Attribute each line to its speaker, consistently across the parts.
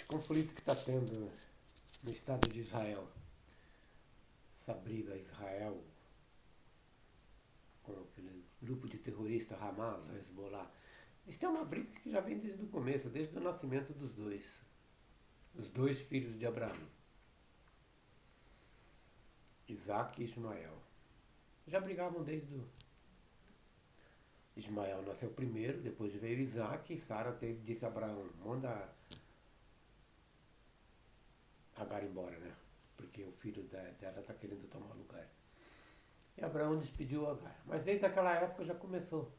Speaker 1: conflito que está tendo no Estado de Israel, essa briga Israel com aquele grupo de terroristas Hamas, Hezbollah, isso é uma briga que já vem desde o começo, desde o nascimento dos dois, os dois filhos de Abraão, Isaac e Ismael. Já brigavam desde o Ismael nasceu primeiro, depois veio Isaac e Sara disse a Abraão, manda Agar embora, né? Porque o filho dela está querendo tomar lugar. E Abraão despediu Agar. Mas desde aquela época já começou.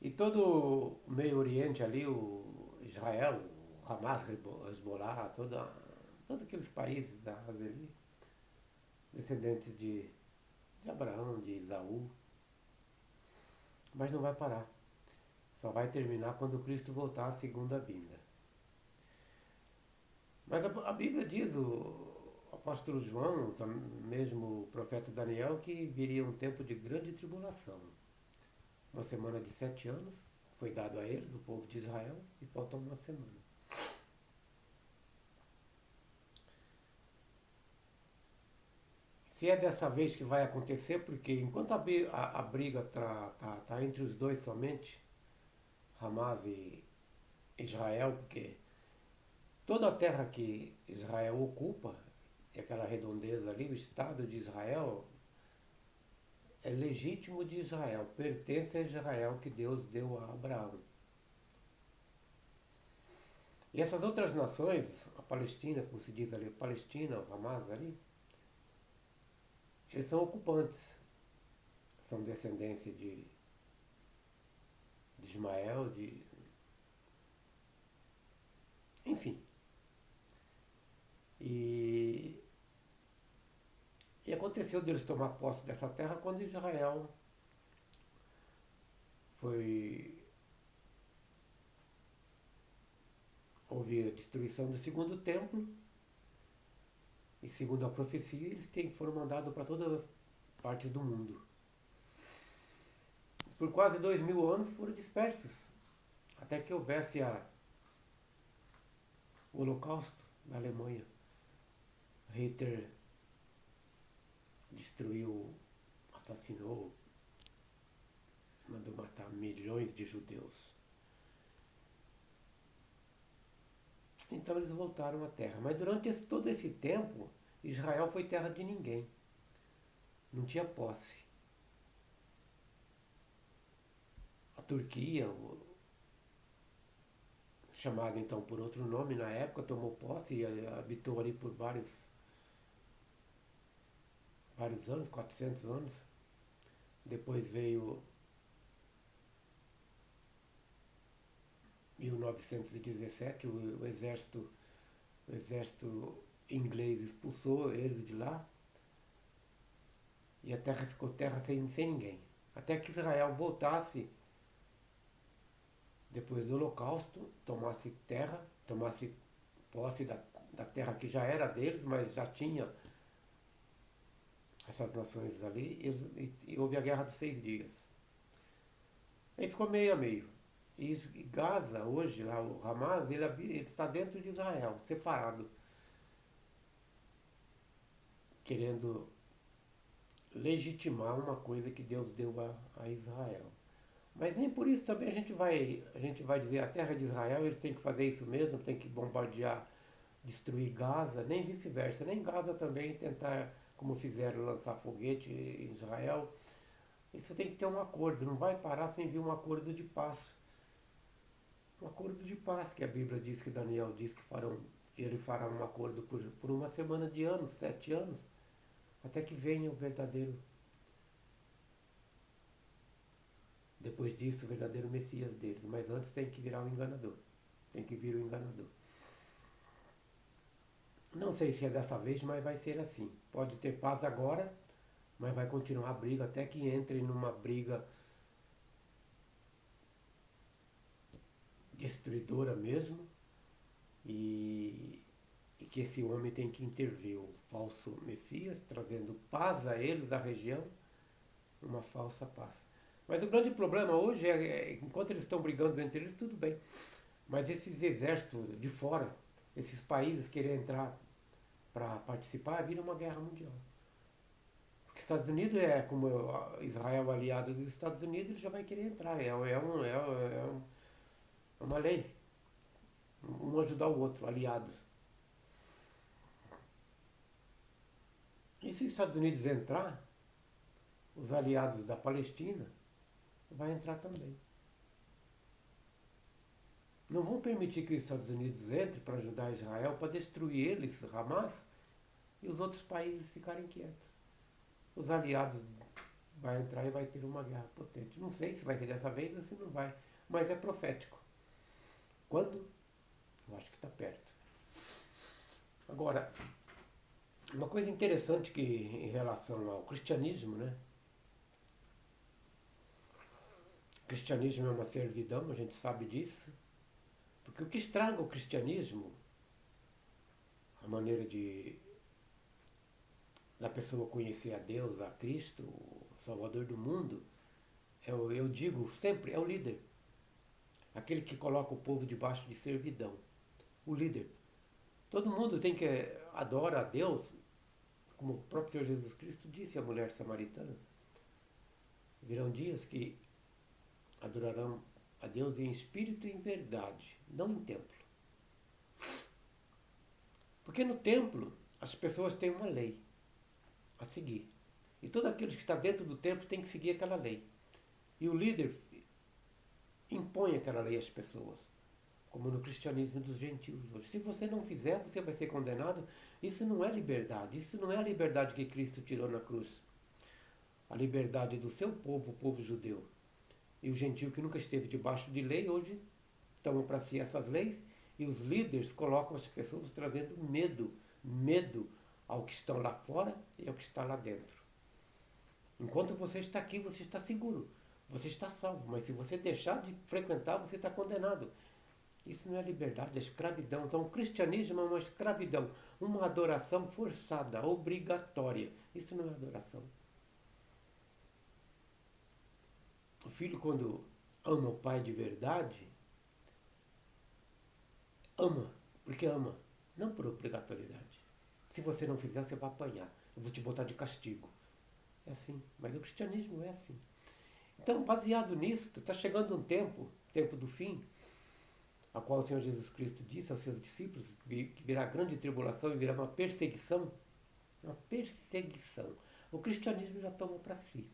Speaker 1: E todo o Meio Oriente ali, o Israel, o Hamas, Hezbollah, todos aqueles países da Ásia ali, descendentes de Abraão, de Esaú. Mas não vai parar. Só vai terminar quando Cristo voltar à segunda vinda. Mas a Bíblia diz, o apóstolo João, mesmo o profeta Daniel, que viria um tempo de grande tribulação. Uma semana de 7 anos foi dado a eles, o povo de Israel, e falta uma semana. Se é dessa vez que vai acontecer, porque enquanto a briga tá entre os dois somente, Hamas e Israel, porque toda a terra que Israel ocupa, aquela redondeza ali, o Estado de Israel, é legítimo de Israel, pertence a Israel que Deus deu a Abraão. E essas outras nações, a Palestina, como se diz ali, a Palestina, o Hamas ali, eles são ocupantes, são descendência de Ismael, enfim. E aconteceu deles tomar posse dessa terra quando Israel houve a destruição do segundo templo, e segundo a profecia, eles foram mandados para todas as partes do mundo. Por quase 2000 anos foram dispersos, até que houvesse o Holocausto na Alemanha. Hitler destruiu, assassinou, mandou matar milhões de judeus. Então eles voltaram à terra. Mas durante todo esse tempo, Israel foi terra de ninguém. Não tinha posse. A Turquia, chamada então por outro nome na época, tomou posse e habitou ali por vários anos, 400 anos. Depois veio 1917, o exército inglês expulsou eles de lá e a terra ficou terra sem ninguém. Até que Israel voltasse, depois do Holocausto, tomasse posse da terra que já era deles, mas já tinha essas nações ali, e houve a Guerra dos 6 Dias. Aí ficou meio a meio. E Gaza, hoje, lá, o Hamas, ele está dentro de Israel, separado, querendo legitimar uma coisa que Deus deu a Israel. Mas nem por isso também a gente vai dizer a terra de Israel, eles têm que fazer isso mesmo, tem que bombardear, destruir Gaza, nem vice-versa, nem Gaza também tentar, como fizeram, lançar foguete em Israel. Isso tem que ter um acordo, não vai parar sem vir um acordo de paz. Um acordo de paz, que a Bíblia diz, que Daniel diz que ele fará um acordo por uma semana de anos, 7 anos, até que venha o verdadeiro. Depois disso, o verdadeiro Messias deles. Mas antes tem que virar o enganador. Tem que vir o enganador. Não sei se é dessa vez, mas vai ser assim. Pode ter paz agora, mas vai continuar a briga até que entre numa briga destruidora mesmo, e que esse homem tem que intervir, o falso Messias, trazendo paz a eles, à região, uma falsa paz. Mas o grande problema hoje enquanto eles estão brigando entre eles, tudo bem. Mas esses exércitos de fora, esses países querer entrar para participar, vira uma guerra mundial. Porque Estados Unidos é como Israel aliado dos Estados Unidos, ele já vai querer entrar. É uma lei. Um ajudar o outro, aliados. E se os Estados Unidos entrar, os aliados da Palestina vai entrar também. Não vão permitir que os Estados Unidos entre para ajudar Israel, para destruir eles, Hamas, e os outros países ficarem quietos. Os aliados vai entrar e vai ter uma guerra potente. Não sei se vai ser dessa vez ou se não vai, mas é profético. Quando? Eu acho que está perto. Agora, uma coisa interessante que em relação ao cristianismo, né? O cristianismo é uma servidão, a gente sabe disso. Porque o que estraga o cristianismo, a maneira da pessoa conhecer a Deus, a Cristo, o Salvador do mundo, eu digo sempre, é o líder. Aquele que coloca o povo debaixo de servidão. O líder. Todo mundo tem que adora a Deus, como o próprio Senhor Jesus Cristo disse à mulher samaritana. Virão dias que adorarão a Deus em espírito e em verdade, não em templo. Porque no templo as pessoas têm uma lei a seguir. E todo aquele que está dentro do templo tem que seguir aquela lei. E o líder impõe aquela lei às pessoas, como no cristianismo dos gentios hoje. Se você não fizer, você vai ser condenado. Isso não é liberdade. Isso não é a liberdade que Cristo tirou na cruz. A liberdade do seu povo, o povo judeu. E o gentio que nunca esteve debaixo de lei, hoje tomam para si essas leis, e os líderes colocam as pessoas trazendo medo ao que estão lá fora e ao que está lá dentro. Enquanto você está aqui, você está seguro, você está salvo, mas se você deixar de frequentar, você está condenado. Isso não é liberdade, é escravidão. Então o cristianismo é uma escravidão, uma adoração forçada, obrigatória. Isso não é adoração. O filho, quando ama o pai de verdade, ama, porque ama, não por obrigatoriedade. Se você não fizer, você vai apanhar. Eu vou te botar de castigo. É assim, mas o cristianismo é assim. Então, baseado nisso, está chegando um tempo do fim, a qual o Senhor Jesus Cristo disse aos seus discípulos que virá grande tribulação e virá uma perseguição. Uma perseguição. O cristianismo já toma para si.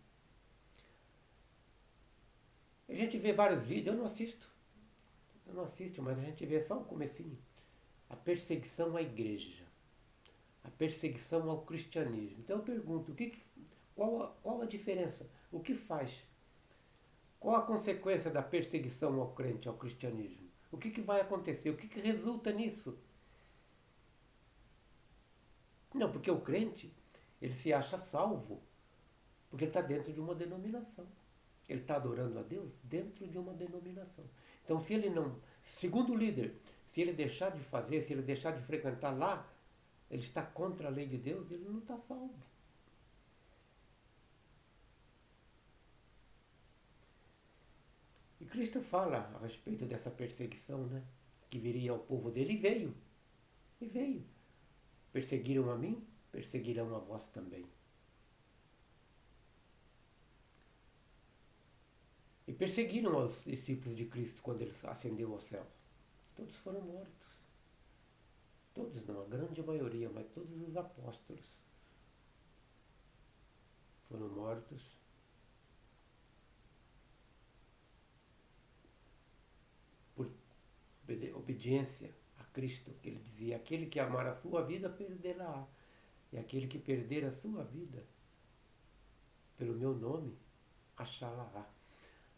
Speaker 1: A gente vê vários vídeos, eu não assisto, mas a gente vê só o comecinho. A perseguição à igreja. A perseguição ao cristianismo. Então eu pergunto, qual a diferença? O que faz? Qual a consequência da perseguição ao crente, ao cristianismo? O que vai acontecer? O que resulta nisso? Não, porque o crente, ele se acha salvo, porque ele está dentro de uma denominação. Ele está adorando a Deus dentro de uma denominação. Então, se ele não, segundo o líder, se ele deixar de fazer, se ele deixar de frequentar lá, ele está contra a lei de Deus, ele não está salvo. E Cristo fala a respeito dessa perseguição, né? Que viria ao povo dele, e veio. E veio. Perseguiram a mim, perseguirão a vós também. E perseguiram os discípulos de Cristo quando ele ascendeu aos céus. Todos foram mortos. Todos não, a grande maioria, mas todos os apóstolos foram mortos por obediência a Cristo, que ele dizia, aquele que amar a sua vida, perderá. E aquele que perder a sua vida, pelo meu nome, achá-la-á.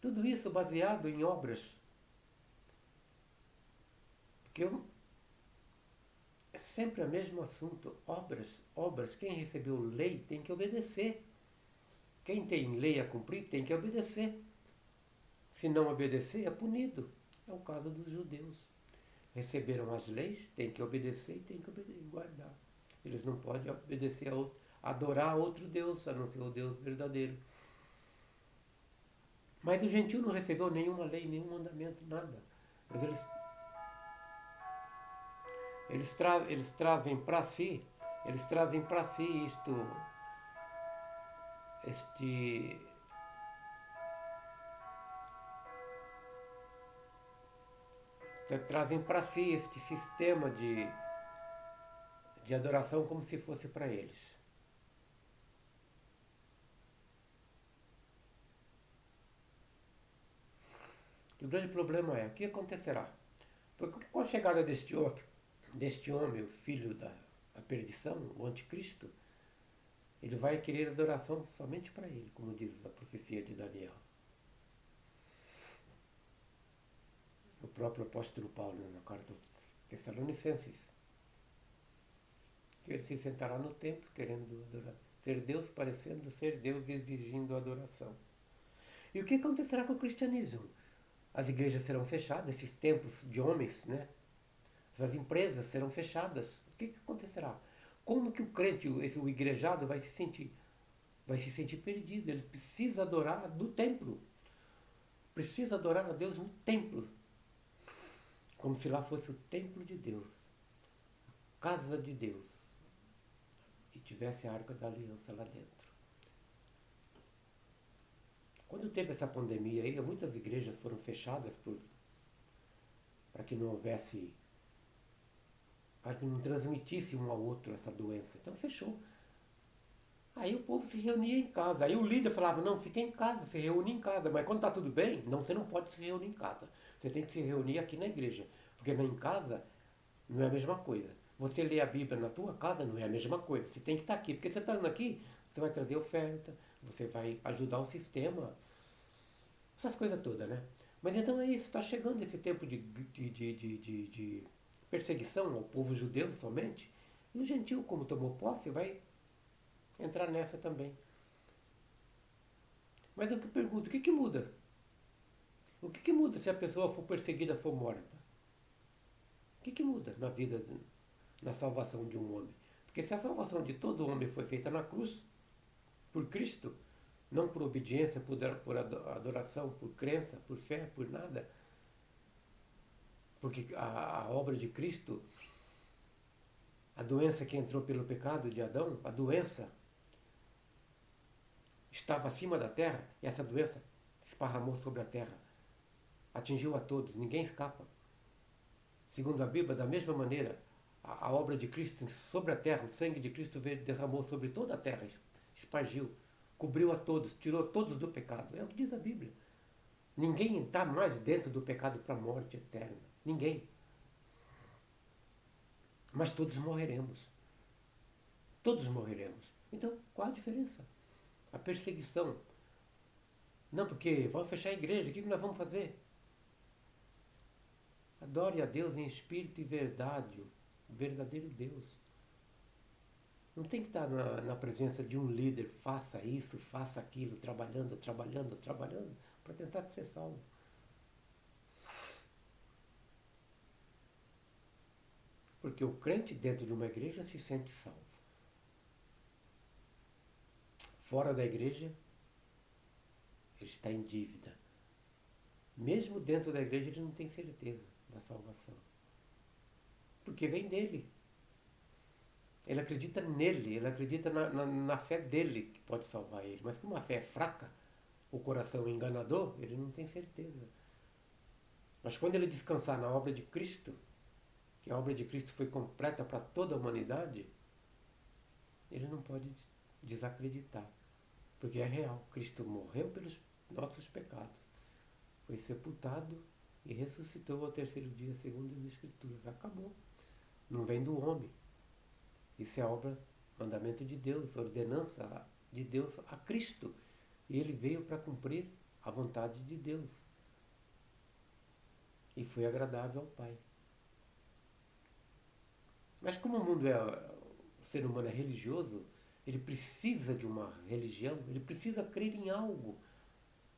Speaker 1: Tudo isso baseado em obras. Porque é sempre o mesmo assunto. Obras. Quem recebeu lei tem que obedecer. Quem tem lei a cumprir tem que obedecer. Se não obedecer, é punido. É o caso dos judeus. Receberam as leis, tem que obedecer e tem que guardar. Eles não podem obedecer adorar a outro Deus, a não ser o Deus verdadeiro. Mas o gentio não recebeu nenhuma lei, nenhum mandamento, nada. Mas eles Eles trazem para si, isto, este, trazem para si este sistema de adoração como se fosse para eles. E o grande problema é, o que acontecerá? Porque com a chegada deste homem, o filho da perdição, o anticristo, ele vai querer adoração somente para ele, como diz a profecia de Daniel. O próprio apóstolo Paulo, na carta aos Tessalonicenses, que ele se sentará no templo querendo adorar, ser Deus, parecendo ser Deus, exigindo adoração. E o que acontecerá com o cristianismo? As igrejas serão fechadas, esses templos de homens, né? Essas empresas serão fechadas. O que acontecerá? Como que o crente, o igrejado, vai se sentir? Vai se sentir perdido. Ele precisa adorar no templo. Precisa adorar a Deus no templo. Como se lá fosse o templo de Deus. A casa de Deus. E tivesse a arca da aliança lá dentro. Quando teve essa pandemia aí, muitas igrejas foram fechadas para que não houvesse, para que não transmitisse um ao outro essa doença. Então fechou. Aí o povo se reunia em casa. Aí o líder falava, não, fica em casa, se reúne em casa. Mas quando está tudo bem, não, você não pode se reunir em casa. Você tem que se reunir aqui na igreja. Porque em casa não é a mesma coisa. Você lê a Bíblia na tua casa não é a mesma coisa. Você tem que estar aqui. Porque você está aqui, você vai trazer oferta, você vai ajudar o sistema. Essas coisas todas, né? Mas então é isso, está chegando esse tempo de perseguição ao povo judeu somente. E o gentil, como tomou posse, vai entrar nessa também. Mas eu pergunto, o que muda? O que muda se a pessoa for perseguida, for morta? O que muda na vida, na salvação de um homem? Porque se a salvação de todo homem foi feita na cruz, por Cristo, não por obediência, por adoração, por crença, por fé, por nada, porque a obra de Cristo, a doença que entrou pelo pecado de Adão, a doença estava acima da terra e essa doença esparramou sobre a terra. Atingiu a todos, ninguém escapa. Segundo a Bíblia, da mesma maneira, a obra de Cristo sobre a terra, o sangue de Cristo derramou sobre toda a terra, espargiu, cobriu a todos, tirou todos do pecado. É o que diz a Bíblia. Ninguém está mais dentro do pecado para a morte eterna. Ninguém. Mas todos morreremos. Todos morreremos. Então, qual a diferença? A perseguição. Não, porque vamos fechar a igreja, o que nós vamos fazer? Adore a Deus em espírito e verdade, o verdadeiro Deus. Não tem que estar na presença de um líder, faça isso, faça aquilo, trabalhando, para tentar ser salvo. Porque o crente dentro de uma igreja se sente salvo. Fora da igreja, ele está em dívida. Mesmo dentro da igreja, ele não tem certeza da salvação. Porque vem dele. Ele acredita nele, ele acredita na fé dele que pode salvar ele. Mas como a fé é fraca, o coração é enganador, ele não tem certeza. Mas quando ele descansar na obra de Cristo, que a obra de Cristo foi completa para toda a humanidade, ele não pode desacreditar. Porque é real. Cristo morreu pelos nossos pecados. Foi sepultado e ressuscitou ao terceiro dia, segundo as Escrituras. Acabou. Não vem do homem. Isso é obra, mandamento de Deus, ordenança de Deus a Cristo. E ele veio para cumprir a vontade de Deus. E foi agradável ao Pai. Mas como o ser humano é religioso, ele precisa de uma religião, ele precisa crer em algo.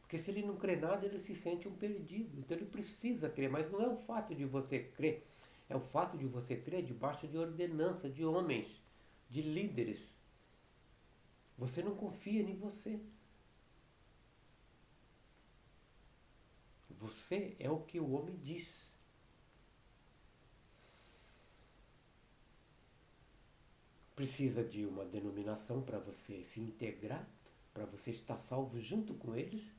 Speaker 1: Porque se ele não crê nada, ele se sente um perdido. Então ele precisa crer, mas não é o fato de você crer, é o fato de você crer debaixo de ordenança de homens, de líderes. Você não confia em você. Você é o que o homem diz. Precisa de uma denominação para você se integrar, para você estar salvo junto com eles,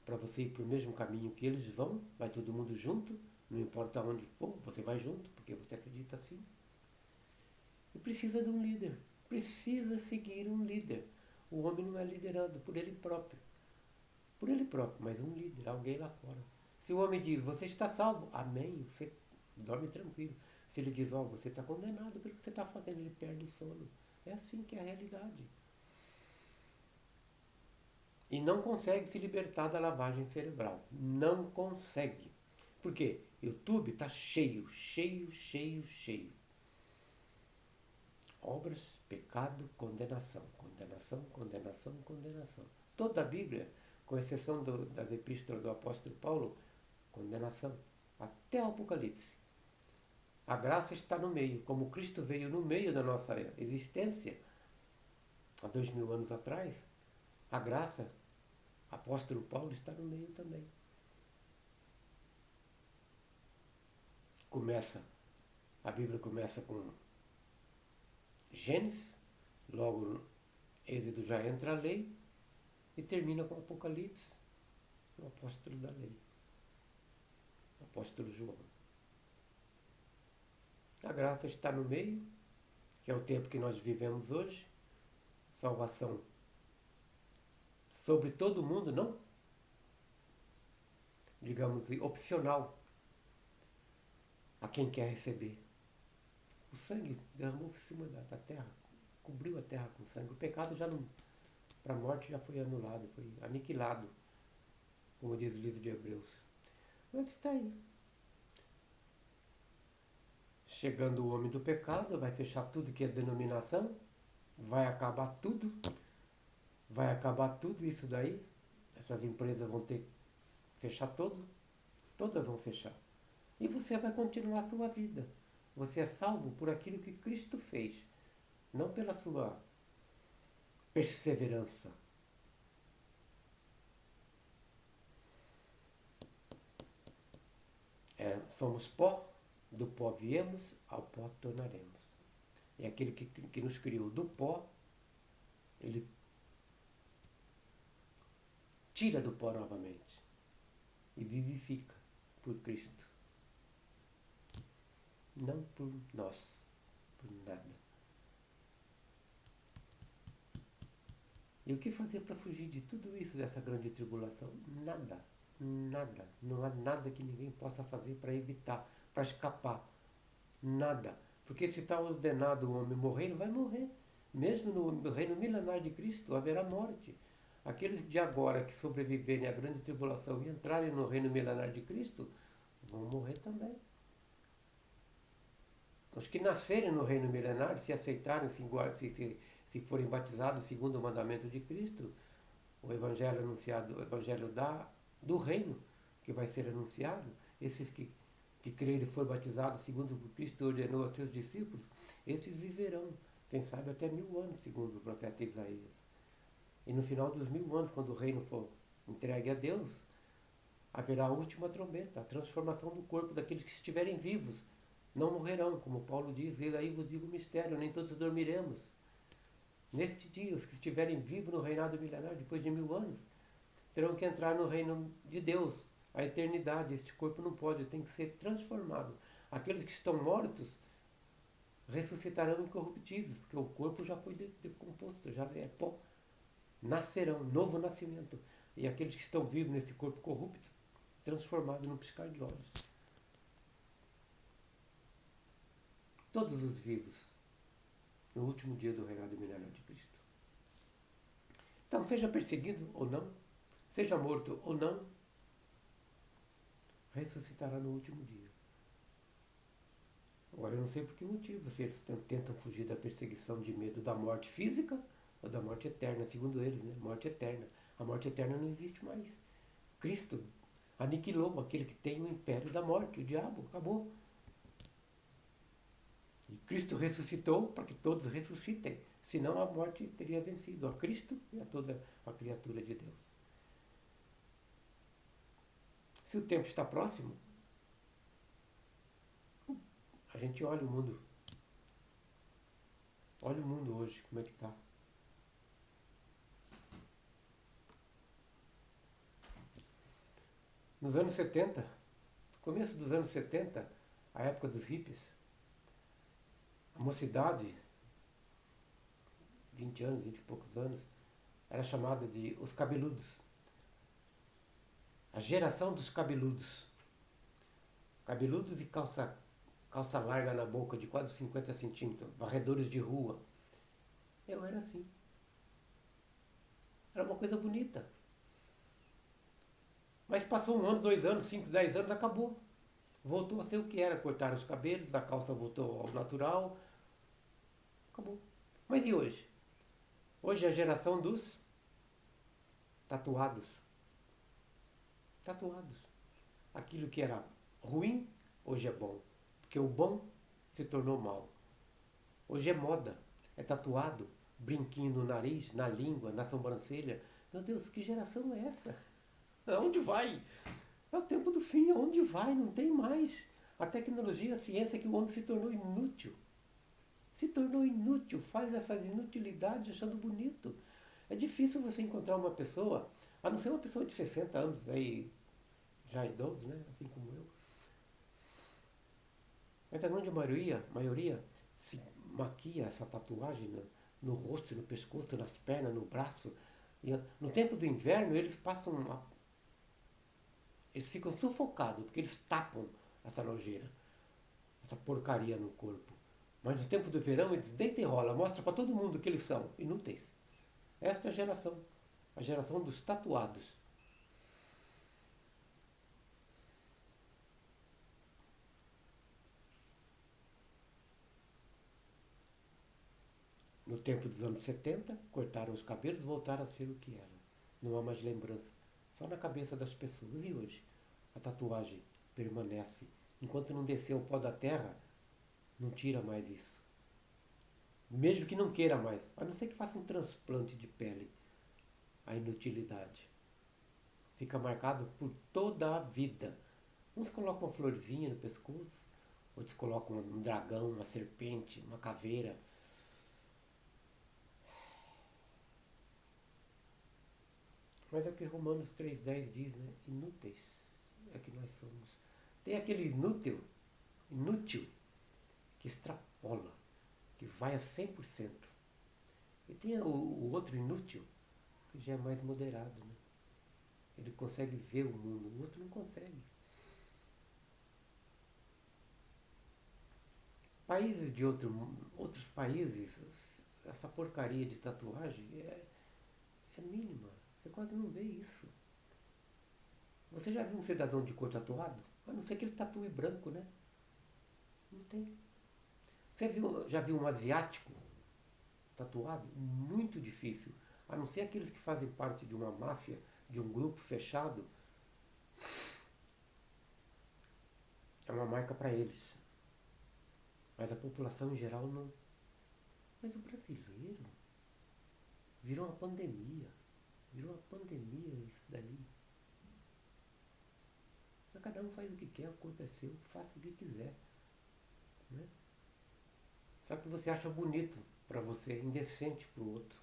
Speaker 1: para você ir para o mesmo caminho que eles vão, vai todo mundo junto, não importa onde for, você vai junto, porque você acredita assim. E precisa de um líder, precisa seguir um líder. O homem não é liderado por ele próprio, mas um líder, alguém lá fora. Se o homem diz, você está salvo, amém, você dorme tranquilo. Se ele diz, você está condenado pelo que você está fazendo, ele perde o sono. É assim que é a realidade. E não consegue se libertar da lavagem cerebral. Não consegue. Por quê? YouTube está cheio. Obras, pecado, condenação. Condenação. Toda a Bíblia, com exceção das epístolas do apóstolo Paulo, condenação. Até o Apocalipse. A graça está no meio. Como Cristo veio no meio da nossa existência, há 2000 anos atrás, a graça, apóstolo Paulo, está no meio também. A Bíblia começa com Gênesis, logo Êxodo já entra a lei, e termina com Apocalipse, o apóstolo da lei, o apóstolo João. A graça está no meio, que é o tempo que nós vivemos hoje, salvação sobre todo mundo, não, digamos, opcional a quem quer receber. O sangue derramou por cima da terra, cobriu a terra com sangue. O pecado já não, para a morte já foi anulado, foi aniquilado, como diz o livro de Hebreus. Mas está aí. Chegando o homem do pecado, vai fechar tudo que é denominação, vai acabar tudo isso daí. Essas empresas vão ter que fechar todas vão fechar. E você vai continuar a sua vida. Você é salvo por aquilo que Cristo fez, não pela sua perseverança. Somos pó, do pó viemos, ao pó tornaremos. E aquele que nos criou do pó, ele tira do pó novamente e vivifica por Cristo. Não por nós, por nada. E o que fazer para fugir de tudo isso, dessa grande tribulação? Nada. Não há nada que ninguém possa fazer para evitar, para escapar. Nada. Porque se está ordenado o homem morrer, ele vai morrer. Mesmo no reino milenar de Cristo haverá morte. Aqueles de agora que sobreviverem à grande tribulação e entrarem no reino milenar de Cristo, vão morrer também. Os que nascerem no reino milenar, se aceitarem, se forem batizados segundo o mandamento de Cristo, o evangelho anunciado, o evangelho do reino que vai ser anunciado, esses que crerem e forem batizados segundo o que Cristo ordenou a seus discípulos, esses viverão, quem sabe até 1000 anos, segundo o profeta Isaías. E no final dos 1000 anos, quando o reino for entregue a Deus, haverá a última trombeta, a transformação do corpo daqueles que estiverem vivos. Não morrerão, como Paulo diz, e aí vos digo o mistério, nem todos dormiremos. Neste dia, os que estiverem vivos no reinado milenar, depois de 1000 anos, terão que entrar no reino de Deus, a eternidade. Este corpo não pode, tem que ser transformado. Aqueles que estão mortos ressuscitarão incorruptíveis, porque o corpo já foi decomposto, já é pó. Nascerão, novo nascimento. E aqueles que estão vivos nesse corpo corrupto, transformados num piscar de olhos. Todos os vivos, no último dia do reinado milenar de Cristo. Então, seja perseguido ou não, seja morto ou não, ressuscitará no último dia. Agora, eu não sei por que motivo, se eles tentam fugir da perseguição de medo da morte física ou da morte eterna, segundo eles, né? Morte eterna. A morte eterna não existe mais. Cristo aniquilou aquele que tem o império da morte, o diabo, acabou. E Cristo ressuscitou para que todos ressuscitem, senão a morte teria vencido a Cristo e a toda a criatura de Deus. Se o tempo está próximo, a gente olha o mundo Olha o mundo hoje, como é que está. Nos anos 70, começo dos anos 70, a época dos hippies, a mocidade, 20 anos, 20 e poucos anos, era chamada de os cabeludos. A geração dos cabeludos. Cabeludos e calça larga na boca de quase 50 centímetros, varredores de rua. Eu era assim. Era uma coisa bonita. Mas passou um ano, 2 anos, 5, 10 anos, acabou. Voltou a ser o que era. Cortaram os cabelos, a calça voltou ao natural. Acabou. Mas e hoje? Hoje é a geração dos tatuados. Tatuados. Aquilo que era ruim, hoje é bom. Porque o bom se tornou mal. Hoje é moda. É tatuado, brinquinho no nariz, na língua, na sobrancelha. Meu Deus, que geração é essa? Aonde vai? É o tempo do fim, aonde vai? Não tem mais. A tecnologia, a ciência, que o homem se tornou inútil. Se tornou inútil, faz essa inutilidade achando bonito. É difícil você encontrar uma pessoa, a não ser uma pessoa de 60 anos, aí já idoso, né? Assim como eu. Mas a grande maioria se maquia essa tatuagem no rosto, no pescoço, nas pernas, no braço. E no tempo do inverno, eles ficam sufocados, porque eles tapam essa nojeira, essa porcaria no corpo. Mas no tempo do verão, eles deitam e rolam, mostram para todo mundo que eles são inúteis. Esta é a geração dos tatuados. No tempo dos anos 70, cortaram os cabelos e voltaram a ser o que era. Não há mais lembrança. Só na cabeça das pessoas. E hoje? A tatuagem permanece. Enquanto não descer o pó da terra, não tira mais isso. Mesmo que não queira mais. A não ser que faça um transplante de pele. A inutilidade. Fica marcado por toda a vida. Uns colocam uma florzinha no pescoço, outros colocam um dragão, uma serpente, uma caveira. Mas é o que Romanos 3,10 diz, né? Inúteis é que nós somos. Tem aquele inútil, que extrapola, que vai a 100%. E tem o outro inútil, que já é mais moderado, né? Ele consegue ver o mundo, o outro não consegue. Países de outros países, essa porcaria de tatuagem é mínima. Você quase não vê isso. Você já viu um cidadão de cor tatuado? A não ser que ele tatue branco, né? Não tem. Já viu um asiático tatuado? Muito difícil. A não ser aqueles que fazem parte de uma máfia, de um grupo fechado. É uma marca para eles. Mas a população em geral não. Mas o brasileiro virou uma pandemia. Virou uma pandemia isso daí. Mas cada um faz o que quer, o corpo é seu, faça o que quiser. Né? Só que você acha bonito para você, indecente para o outro.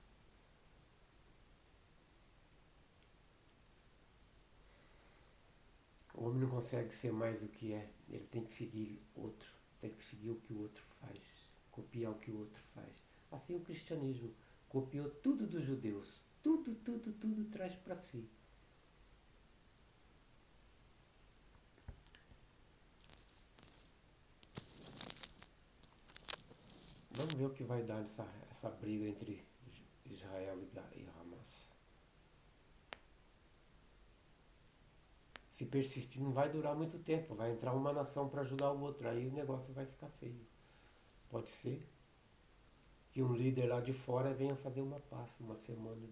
Speaker 1: O homem não consegue ser mais do que é. Ele tem que seguir outro. Tem que seguir o que o outro faz. Copiar o que o outro faz. Assim o cristianismo copiou tudo dos judeus. Tudo, tudo, tudo traz para si. Vamos ver o que vai dar essa briga entre Israel e Hamas. Se persistir, não vai durar muito tempo. Vai entrar uma nação para ajudar o outro. Aí o negócio vai ficar feio. Pode ser que um líder lá de fora venha fazer uma semana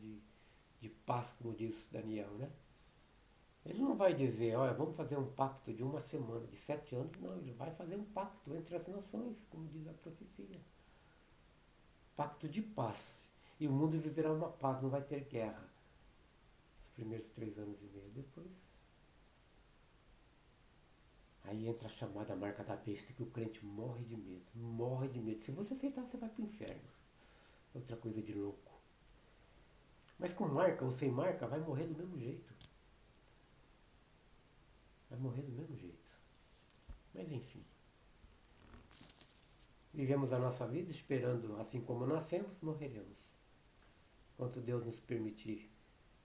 Speaker 1: de paz, como diz Daniel, né? Ele não vai dizer, olha, vamos fazer um pacto de uma semana, de 7 anos. Não, ele vai fazer um pacto entre as nações, como diz a profecia. Pacto de paz. E o mundo viverá uma paz, não vai ter guerra. Os primeiros 3 anos e meio. Depois, aí entra a chamada marca da besta, que o crente morre de medo. Morre de medo. Se você aceitar, você vai para o inferno. outra coisa de louco. Mas com marca ou sem marca, vai morrer do mesmo jeito. Vai morrer do mesmo jeito. Mas enfim. Vivemos a nossa vida esperando, assim como nascemos, morreremos. Enquanto Deus nos permitir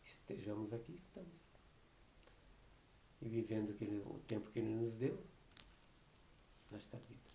Speaker 1: estejamos aqui, estamos. E vivendo o tempo que Ele nos deu nesta vida.